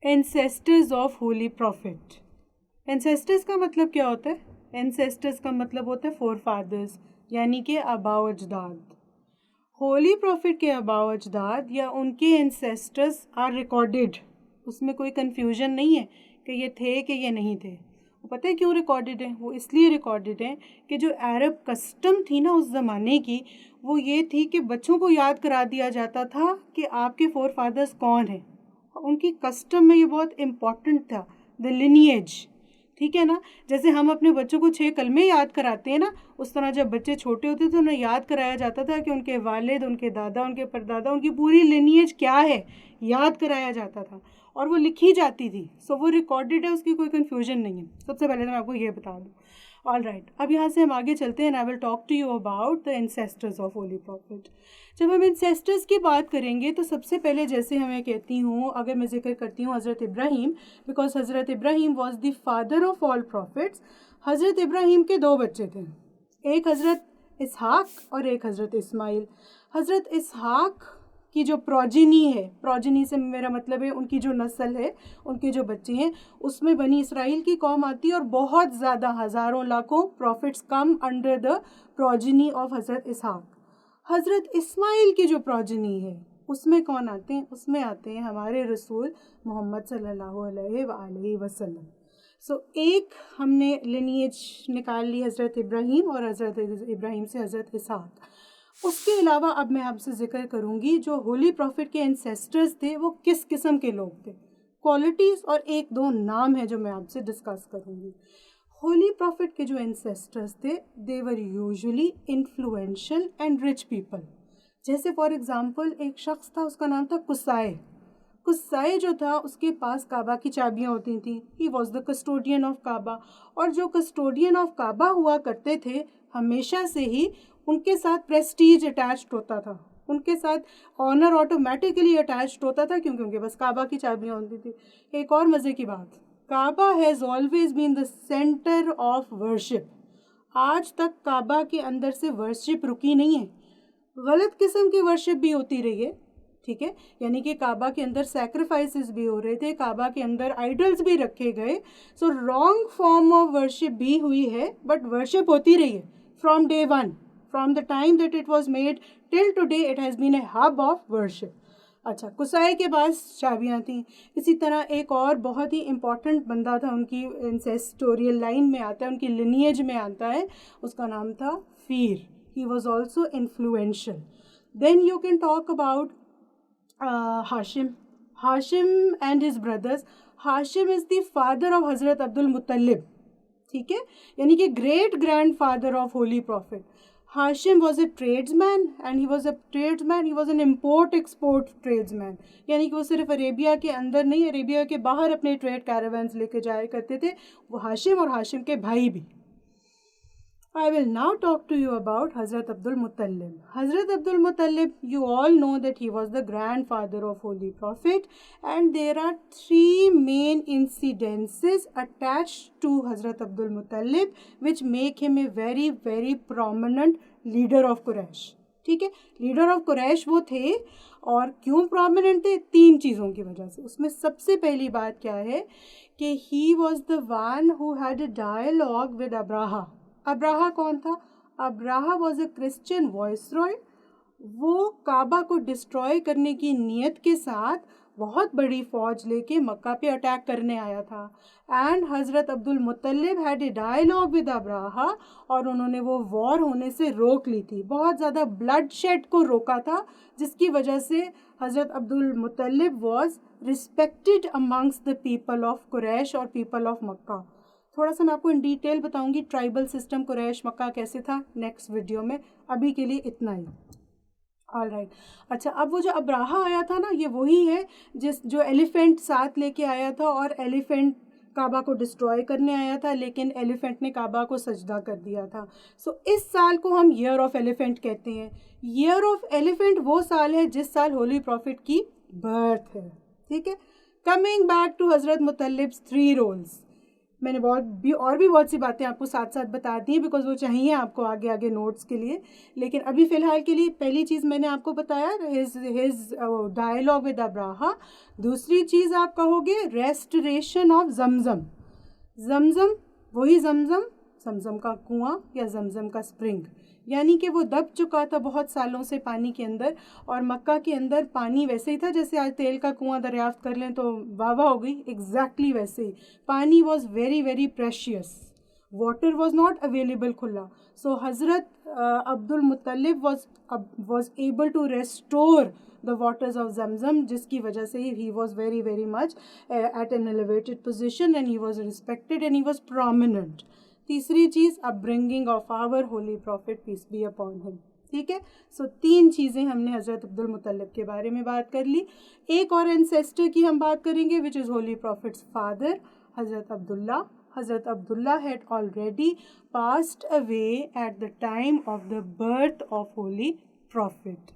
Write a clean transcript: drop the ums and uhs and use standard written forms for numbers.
Ancestors of Holy Prophet. Ancestors का मतलब क्या होता है? Ancestors का मतलब होता है forefathers, यानी कि आबाव अजदाद. होली प्रॉफिट के आबाव अजदाद या उनके एंसेस्टर्स आर रिकॉर्डेड. उसमें कोई कन्फ्यूजन नहीं है कि ये थे कि ये नहीं थे. वो पता है क्यों रिकॉर्डेड है? वो इसलिए रिकॉर्डेड है कि जो अरब कस्टम थी ना उस ज़माने की, वो ये थी कि बच्चों को याद करा दिया जाता था कि आपके फोर फादर्स कौन हैं. उनकी कस्टम में ये बहुत इम्पॉर्टेंट था, द लिनिएज. ठीक है ना. जैसे हम अपने बच्चों को 6 कलमे याद कराते हैं ना, उस तरह जब बच्चे छोटे होते थे उन्हें याद कराया जाता था कि उनके वालिद, उनके दादा, उनके परदादा, उनकी पूरी लिनिएज क्या है याद कराया जाता था और वो लिखी जाती थी. सो वो रिकॉर्डेड है, उसकी कोई कन्फ्यूजन नहीं है. सबसे पहले तो मैं आपको ये बता दूँ. ऑल राइट, अब यहाँ से हम आगे चलते हैं. I will talk to you about the ancestors of holy prophet. जब हम एंसेस्टर्स की बात करेंगे तो सबसे पहले जैसे मैं कहती हूँ, अगर मैं जिक्र करती हूँ हज़रत इब्राहीम, बिकॉज हज़रत Ibrahim was the father of all profits. हज़रत इब्राहीम के 2 बच्चे थे, एक हज़रत इसहाक और एक हज़रत इस्माइल. हज़रत इसहाक की जो प्रोजिनी है, प्रोजिनी से मेरा मतलब है उनकी जो नस्ल है, उनके जो बच्चे हैं, उसमें बनी इसराइल की कौम आती है और बहुत ज़्यादा हज़ारों लाखों profits come under the progeny of हज़रत इसहाक. हज़रत इस्माइल की जो प्रोजिनी है उसमें कौन आते हैं? उसमें आते हैं हमारे रसूल मोहम्मद सल्लल्लाहु अलैहि वसल्लम. सो एक हमने लिनिएज निकाल ली हज़रत इब्राहीम और हज़रत इब्राहीम से हज़रत इसहाक. उसके अलावा अब मैं आपसे ज़िक्र करूँगी जो होली प्रॉफिट के एंसेस्टर्स थे वो किस किस्म के लोग थे, क्वालिटीज़ और 1-2 नाम हैं जो मैं आपसे डिस्कस करूँगी. होली प्रॉफिट के जो एंसेस्टर्स थे, they were usually influential and rich people. जैसे फॉर एग्ज़ाम्पल एक शख्स था, उसका नाम था कुसाई. कुसाई जो था उसके पास काबा की चाबियाँ होती थी. He was the custodian of Kaaba. और जो कस्टोडियन ऑफ काबा हुआ करते थे, हमेशा से ही उनके साथ प्रेस्टीज अटैच्ड होता था, उनके साथ ऑनर ऑटोमेटिकली अटैच्ड होता था, क्योंकि उनके पास काबा की चाबियाँ होती थी. एक और मज़े की बात, Kaaba has always been the centre of worship. आज तक काबा के अंदर से वर्शिप रुकी नहीं है. गलत किस्म की वर्शिप भी होती रही है, ठीक है, यानी कि काबा के अंदर सैक्रिफाइसेस भी हो रहे थे, काबा के अंदर आइडल्स भी रखे गए. So wrong form of worship भी हुई है, बट वर्शिप होती रही है from day one. From the time that it was made till today it has been a hub of worship. अच्छा, कुसाई के पास चाबियाँ थीं. इसी तरह एक और बहुत ही इम्पॉर्टेंट बंदा था, उनकी इंसेस्टोरियल लाइन में आता है, उनकी लिनिएज में आता है, उसका नाम था Fihr. He was also influential. Then you can talk about Hashim. Hashim and his brothers. Hashim is the father of हज़रत अब्दुल मुत्तलिब, ठीक है, यानी कि great grandfather of holy prophet. Hashim was a tradesman and he was an import export tradesman. यानी कि वो सिर्फ Arabia के अंदर नहीं, अरेबिया के बाहर अपने ट्रेड कैरावैन्स लेके जाया करते थे, वो हाशिम और हाशिम के भाई भी. I will now talk to you about Hazrat Abdul Muttalib. Hazrat Abdul Muttalib, you all know that he was the grandfather of Holy Prophet, and there are 3 main incidences attached to Hazrat Abdul Muttalib which make him a very very prominent leader of Quraysh. ठीक है, leader of Quraish वो थे. और क्यों prominent थे? 3 चीज़ों की वजह से. उसमें सबसे पहली बात क्या है कि he was the one who had a dialogue with Abraha. Abraha कौन था? Abraha was a Christian viceroy. वो काबा को डिस्ट्रॉय करने की नीयत के साथ बहुत बड़ी फ़ौज लेके मक्का पे अटैक करने आया था. एंड हज़रत Abdul Muttalib had a dialogue with Abraha, और उन्होंने वो वॉर होने से रोक ली थी. बहुत ज़्यादा ब्लड शेड को रोका था, जिसकी वजह से हज़रत Abdul Muttalib was respected amongst the people of Quraysh और पीपल ऑफ मक्का. थोड़ा सा मैं आपको इन डिटेल बताऊंगी ट्राइबल सिस्टम कुरैश मक्का कैसे था नेक्स्ट वीडियो में. अभी के लिए इतना ही. All right. अच्छा, अब वो जो अब्राहा आया था ना, ये वही है जो एलिफेंट साथ लेके आया था, और एलिफेंट काबा को डिस्ट्रॉय करने आया था, लेकिन एलिफेंट ने काबा को सजदा कर दिया था. सो इस साल को हम ईयर ऑफ एलिफेंट कहते हैं. ईयर ऑफ एलिफेंट वो साल है जिस साल होली प्रॉफिट की बर्थ है. ठीक है. कमिंग बैक टू हज़रत मुत्तलिब्स 3 रोल्स. मैंने बहुत सी बातें आपको साथ साथ बता दी हैं बिकॉज वो चाहिए आपको आगे आगे नोट्स के लिए, लेकिन अभी फ़िलहाल के लिए पहली चीज़ मैंने आपको बताया हिज डायलॉग विद अब्राहा। दूसरी चीज़ आप कहोगे रेस्टोरेशन ऑफ जमज़म। जमज़म वही जमज़म का कुआं या जमज़म का स्प्रिंग, यानी कि वो दब चुका था बहुत सालों से पानी के अंदर, और मक्का के अंदर पानी वैसे ही था जैसे आज तेल का कुआं दरियाफ्त कर लें तो वाह वाह हो गई, एग्जैक्टली वैसे ही। Pani was very very precious, water was not available खुला। सो हज़रत Abdul Muttalib was able to restore the waters of Zamzam, जिसकी वजह से he was very very much at an elevated position and he was respected and he was prominent. तीसरी चीज़ upbringing of our holy prophet peace be upon him. ठीक है, सो 3 चीज़ें हमने हज़रत अब्दुल मुत्तलिब के बारे में बात कर ली। एक और एंसेस्टर की हम बात करेंगे which is Holi profits father हज़रत Abdullah. Hazrat Abdullah had already passed away at the time of the birth of Holy Prophet.